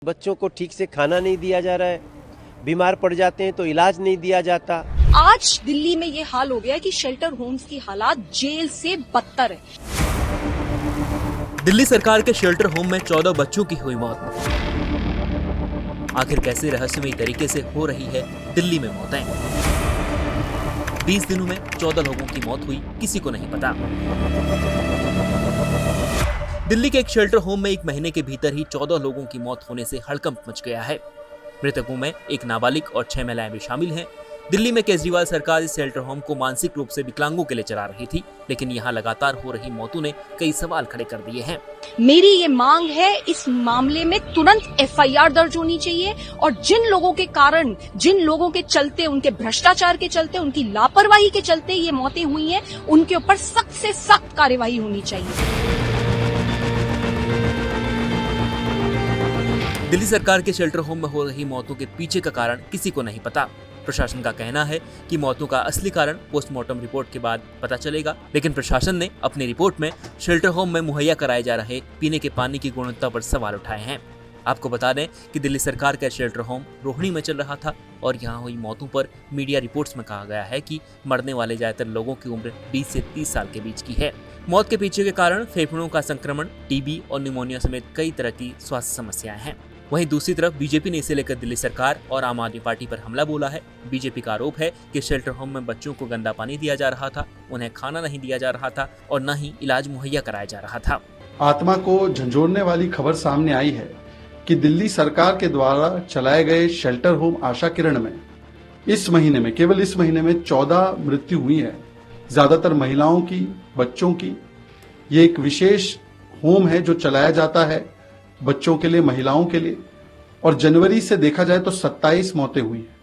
बच्चों को ठीक से खाना नहीं दिया जा रहा है, बीमार पड़ जाते हैं तो इलाज नहीं दिया जाता। आज दिल्ली में ये हाल हो गया है कि शेल्टर होम्स की हालात जेल से बदतर है। दिल्ली सरकार के शेल्टर होम में 14 बच्चों की हुई मौत। आखिर कैसे रहस्यमयी तरीके से हो रही है दिल्ली में मौतें? 20 दिनों में 14 लोगों की मौत हुई, किसी को नहीं पता। दिल्ली के एक शेल्टर होम में एक महीने के भीतर ही 14 लोगों की मौत होने से हड़कंप मच गया है। मृतकों में एक नाबालिग और 6 महिलाएं भी शामिल हैं। दिल्ली में केजरीवाल सरकार इस शेल्टर होम को मानसिक रूप से विकलांगों के लिए चला रही थी, लेकिन यहाँ लगातार हो रही मौतों ने कई सवाल खड़े कर दिए हैं। मेरी ये मांग है, इस मामले में तुरंत FIR दर्ज होनी चाहिए और जिन लोगों के कारण, जिन लोगों के चलते, उनके भ्रष्टाचार के चलते, उनकी लापरवाही के चलते ये मौतें हुई हैं, उनके ऊपर सख्त से सख्त कार्यवाही होनी चाहिए। दिल्ली सरकार के शेल्टर होम में हो रही मौतों के पीछे का कारण किसी को नहीं पता। प्रशासन का कहना है कि मौतों का असली कारण पोस्टमार्टम रिपोर्ट के बाद पता चलेगा, लेकिन प्रशासन ने अपनी रिपोर्ट में शेल्टर होम में मुहैया कराए जा रहे पीने के पानी की गुणवत्ता पर सवाल उठाए हैं। आपको बता दें कि दिल्ली सरकार का शेल्टर होम रोहिणी में चल रहा था और यहाँ हुई मौतों पर मीडिया रिपोर्ट्स में कहा गया है कि मरने वाले ज्यादातर लोगों की उम्र 20 से 30 साल के बीच की है। मौत के पीछे के कारण फेफड़ों का संक्रमण, टीबी और निमोनिया समेत कई तरह की स्वास्थ्य समस्याएं हैं। वहीं दूसरी तरफ बीजेपी ने इसे लेकर दिल्ली सरकार और आम आदमी पार्टी पर हमला बोला है। बीजेपी का आरोप है कि शेल्टर होम में बच्चों को गंदा पानी दिया जा रहा था, उन्हें खाना नहीं दिया जा रहा था और न ही इलाज मुहैया कराया जा रहा था। आत्मा को झंझोड़ने वाली खबर सामने आई है कि दिल्ली सरकार के द्वारा चलाए गए शेल्टर होम आशा किरण में इस महीने में, केवल इस महीने में 14 मृत्यु हुई है, ज्यादातर महिलाओं की, बच्चों की। ये एक विशेष होम है जो चलाया जाता है बच्चों के लिए, महिलाओं के लिए, और जनवरी से देखा जाए तो 27 मौतें हुई हैं।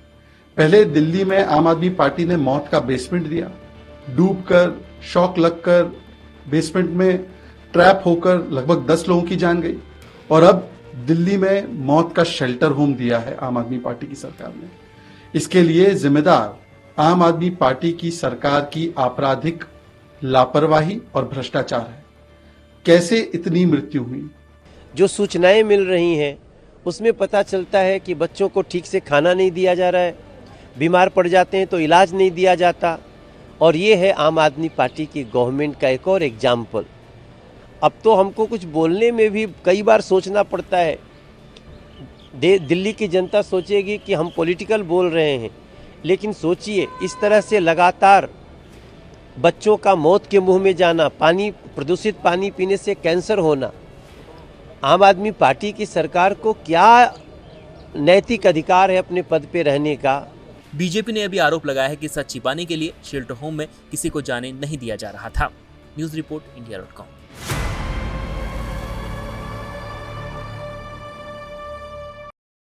पहले दिल्ली में आम आदमी पार्टी ने मौत का बेसमेंट दिया, डूबकर, शॉक लगकर, बेसमेंट में ट्रैप होकर लगभग 10 लोगों की जान गई, और अब दिल्ली में मौत का शेल्टर होम दिया है आम आदमी पार्टी की सरकार ने। इसके लिए जिम्मेदार आम आदमी पार्टी की सरकार की आपराधिक लापरवाही और भ्रष्टाचार है। कैसे इतनी मृत्यु हुई? जो सूचनाएं मिल रही हैं उसमें पता चलता है कि बच्चों को ठीक से खाना नहीं दिया जा रहा है, बीमार पड़ जाते हैं तो इलाज नहीं दिया जाता, और ये है आम आदमी पार्टी की गवर्नमेंट का एक और एग्जाम्पल। अब तो हमको कुछ बोलने में भी कई बार सोचना पड़ता है। दिल्ली की जनता सोचेगी कि हम पॉलिटिकल बोल रहे हैं, लेकिन सोचिए इस तरह से लगातार बच्चों का मौत के मुंह में जाना, प्रदूषित पानी पीने से कैंसर होना, आम आदमी पार्टी की सरकार को क्या नैतिक अधिकार है अपने पद पे रहने का? बीजेपी ने अभी आरोप लगाया है कि सच छिपाने के लिए शेल्टर होम में किसी को जाने नहीं दिया जा रहा था। News report इंडिया.com।